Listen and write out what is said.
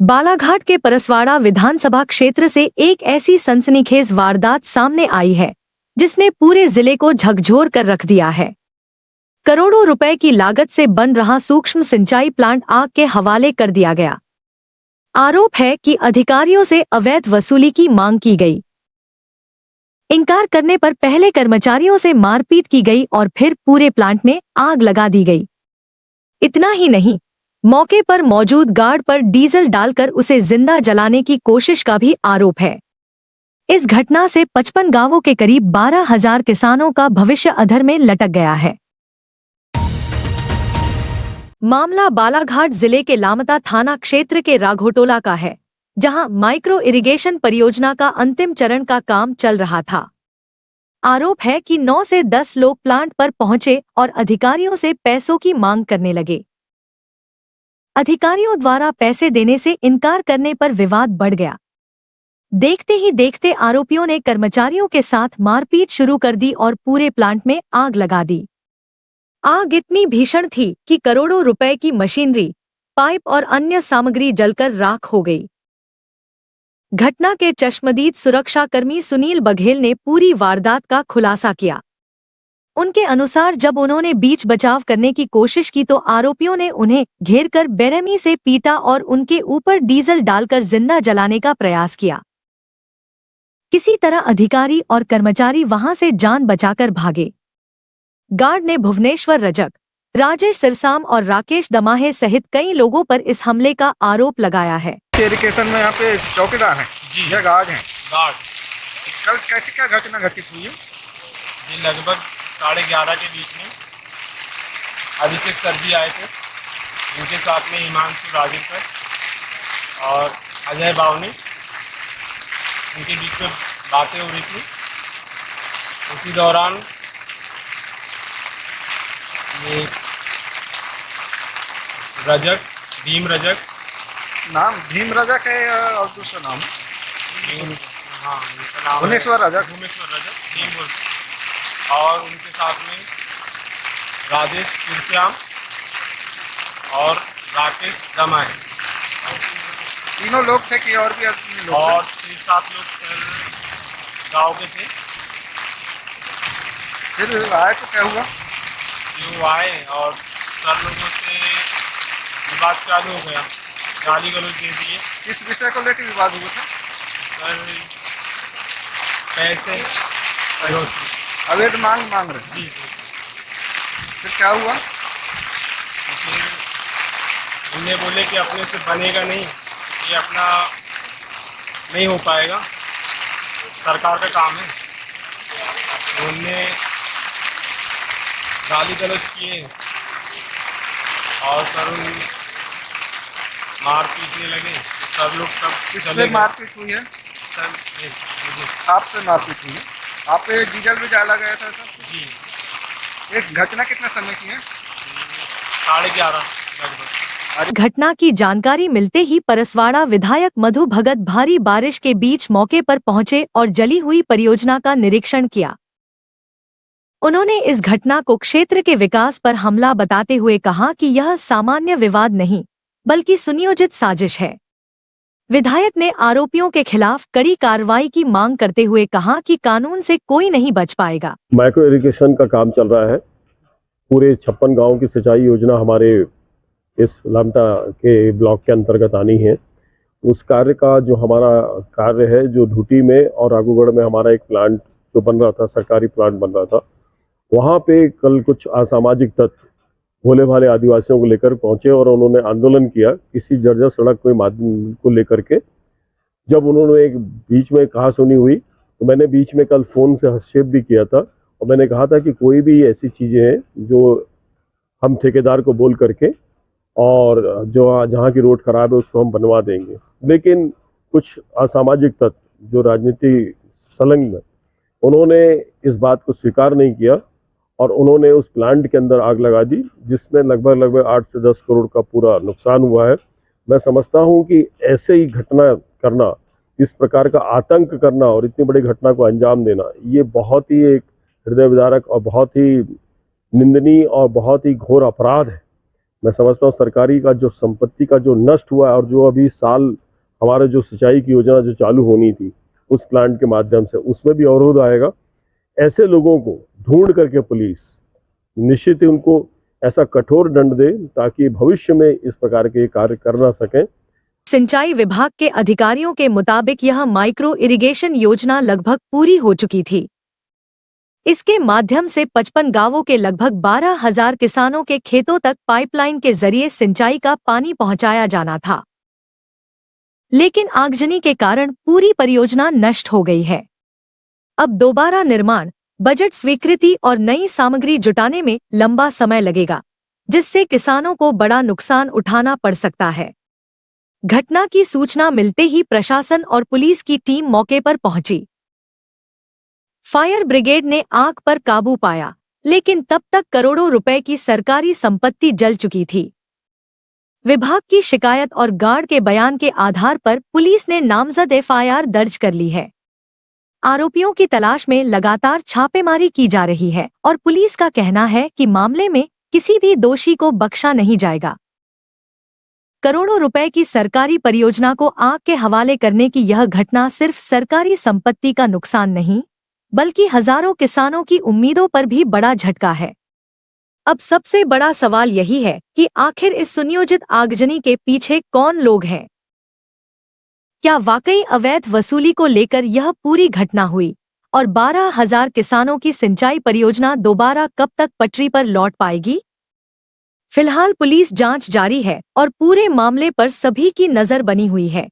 बालाघाट के परसवाड़ा विधानसभा क्षेत्र से एक ऐसी सनसनीखेज वारदात सामने आई है जिसने पूरे जिले को झकझोर कर रख दिया है। करोड़ों रुपए की लागत से बन रहा सूक्ष्म सिंचाई प्लांट आग के हवाले कर दिया गया। आरोप है कि अधिकारियों से अवैध वसूली की मांग की गई। इनकार करने पर पहले कर्मचारियों से मारपीट की गई और फिर पूरे प्लांट में आग लगा दी गई। इतना ही नहीं, मौके पर मौजूद गार्ड पर डीजल डालकर उसे जिंदा जलाने की कोशिश का भी आरोप है। इस घटना से 55 गांवों के करीब 12,000 किसानों का भविष्य अधर में लटक गया है। मामला बालाघाट जिले के लामता थाना क्षेत्र के राघोटोला का है, जहां माइक्रो इरिगेशन परियोजना का अंतिम चरण का काम चल रहा था। आरोप है कि 9 से 10 लोग प्लांट पर पहुंचे और अधिकारियों से पैसों की मांग करने लगे। अधिकारियों द्वारा पैसे देने से इनकार करने पर विवाद बढ़ गया। देखते ही देखते आरोपियों ने कर्मचारियों के साथ मारपीट शुरू कर दी और पूरे प्लांट में आग लगा दी। आग इतनी भीषण थी कि करोड़ों रुपए की मशीनरी, पाइप और अन्य सामग्री जलकर राख हो गई। घटना के चश्मदीद सुरक्षाकर्मी सुनील बघेल ने पूरी वारदात का खुलासा किया। उनके अनुसार जब उन्होंने बीच बचाव करने की कोशिश की तो आरोपियों ने उन्हें घेरकर बेरहमी से पीटा और उनके ऊपर डीजल डालकर जिंदा जलाने का प्रयास किया। किसी तरह अधिकारी और कर्मचारी वहां से जान बचाकर भागे। गार्ड ने भुवनेश्वर रजक, राजेश सिरसाम और राकेश दमाहे सहित कई लोगों पर इस हमले का आरोप लगाया है। इरिगेशन में यहाँ पे चौकीदार हैं जी, या गार्ड हैं? गार्ड। कल कैसे क्या घटना घटित हुई है? जी लगभग 11:30 के बीच में अभिषेक सर जी आए थे। इनके साथ में हिमांशु राजेंद्र और अजय बावनी, इनके बीच में बातें हो रही थी। उसी दौरान ये रजक, भीम रजक, नाम भीम रजक है और दूसरा नाम हाँ इनका नाम भुवनेश्वर रजक, भीम बोलते। और उनके साथ में राजेश सिरसाम और राकेश दमाहे, तीनों लोग थे कि और भी लोग और 6-7 लोग गाँव के थे। फिर आए तो क्या हुआ? जो आए और सर लोगों से विवाद चालू हो गया, गाली गलौज दे दिए। किस विषय को लेकर विवाद हुआ था? सर पैसे अवैध मांग रहे जी। फिर क्या हुआ? फिर उन्हें बोले कि अपने से बनेगा नहीं, ये अपना नहीं हो पाएगा, सरकार का काम है। तो उनने गाली गलौज किए और सर मार पीटने लगे। सब लोग सब किससे मारपीट हुई है? सर आपसे मारपीट हुई है? आप पे डीजल भी डाला गया था सर? जी। इस घटना कितने समय की है? 11:30 लगभग। घटना की जानकारी मिलते ही परसवाड़ा विधायक मधु भगत भारी बारिश के बीच मौके पर पहुंचे और जली हुई परियोजना का निरीक्षण किया। उन्होंने इस घटना को क्षेत्र के विकास पर हमला बताते हुए कहा कि यह सामान्य विवाद नहीं बल्कि सुनियोजित साजिश है। विधायक ने आरोपियों के खिलाफ कड़ी कार्रवाई की मांग करते हुए कहा कि कानून से कोई नहीं बच पाएगा। माइक्रो इरिगेशन का काम चल रहा है। पूरे 56 गांव की सिंचाई योजना हमारे इस लामटा के ब्लॉक के अंतर्गत आनी है। उस कार्य का जो हमारा कार्य है, जो ढूटी में और राघोगढ़ में हमारा एक प्लांट जो बन रहा था, सरकारी प्लांट बन रहा था, वहाँ पे कल कुछ असामाजिक तत्व भोले भाले आदिवासियों को लेकर पहुंचे और उन्होंने आंदोलन किया किसी जर्जर सड़क को लेकर के। जब उन्होंने एक बीच में कहा सुनी हुई तो मैंने बीच में कल फ़ोन से हस्तक्षेप भी किया था और मैंने कहा था कि कोई भी ऐसी चीज़ें हैं जो हम ठेकेदार को बोल करके और जो जहाँ की रोड खराब है उसको हम बनवा देंगे। लेकिन कुछ असामाजिक तत्व जो राजनीति संलग्न है, उन्होंने इस बात को स्वीकार नहीं किया और उन्होंने उस प्लांट के अंदर आग लगा दी, जिसमें लगभग 8 से 10 करोड़ का पूरा नुकसान हुआ है। मैं समझता हूं कि ऐसे ही घटना करना, इस प्रकार का आतंक करना और इतनी बड़ी घटना को अंजाम देना, ये बहुत ही एक हृदय विदारक और बहुत ही निंदनीय और बहुत ही घोर अपराध है। मैं समझता हूँ सरकारी का जो संपत्ति का जो नष्ट हुआ है और जो अभी साल हमारे जो सिंचाई की योजना जो चालू होनी थी उस प्लांट के माध्यम से, उसमें भी अवरोध आएगा। ऐसे लोगों को ढूंढ करके पुलिस निश्चित ही उनको ऐसा कठोर दंड दे ताकि भविष्य में इस प्रकार के कार्य कर ना सकें। सिंचाई विभाग के अधिकारियों के मुताबिक यह माइक्रो इरिगेशन योजना लगभग पूरी हो चुकी थी। इसके माध्यम से 55 गांवों के लगभग 12,000 किसानों के खेतों तक पाइपलाइन के जरिए सिंचाई का पानी पहुंचाया जाना था, लेकिन आगजनी के कारण पूरी परियोजना नष्ट हो गई है। अब दोबारा निर्माण, बजट स्वीकृति और नई सामग्री जुटाने में लंबा समय लगेगा, जिससे किसानों को बड़ा नुकसान उठाना पड़ सकता है। घटना की सूचना मिलते ही प्रशासन और पुलिस की टीम मौके पर पहुंची। फायर ब्रिगेड ने आग पर काबू पाया, लेकिन तब तक करोड़ों रुपए की सरकारी संपत्ति जल चुकी थी। विभाग की शिकायत और गार्ड के बयान के आधार पर पुलिस ने नामजद एफआईआर दर्ज कर ली है। आरोपियों की तलाश में लगातार छापेमारी की जा रही है और पुलिस का कहना है कि मामले में किसी भी दोषी को बख्शा नहीं जाएगा। करोड़ों रुपए की सरकारी परियोजना को आग के हवाले करने की यह घटना सिर्फ सरकारी संपत्ति का नुकसान नहीं, बल्कि हजारों किसानों की उम्मीदों पर भी बड़ा झटका है। अब सबसे बड़ा सवाल यही है कि आखिर इस सुनियोजित आगजनी के पीछे कौन लोग हैं? क्या वाकई अवैध वसूली को लेकर यह पूरी घटना हुई और 12,000 किसानों की सिंचाई परियोजना दोबारा कब तक पटरी पर लौट पाएगी? फिलहाल पुलिस जांच जारी है और पूरे मामले पर सभी की नजर बनी हुई है।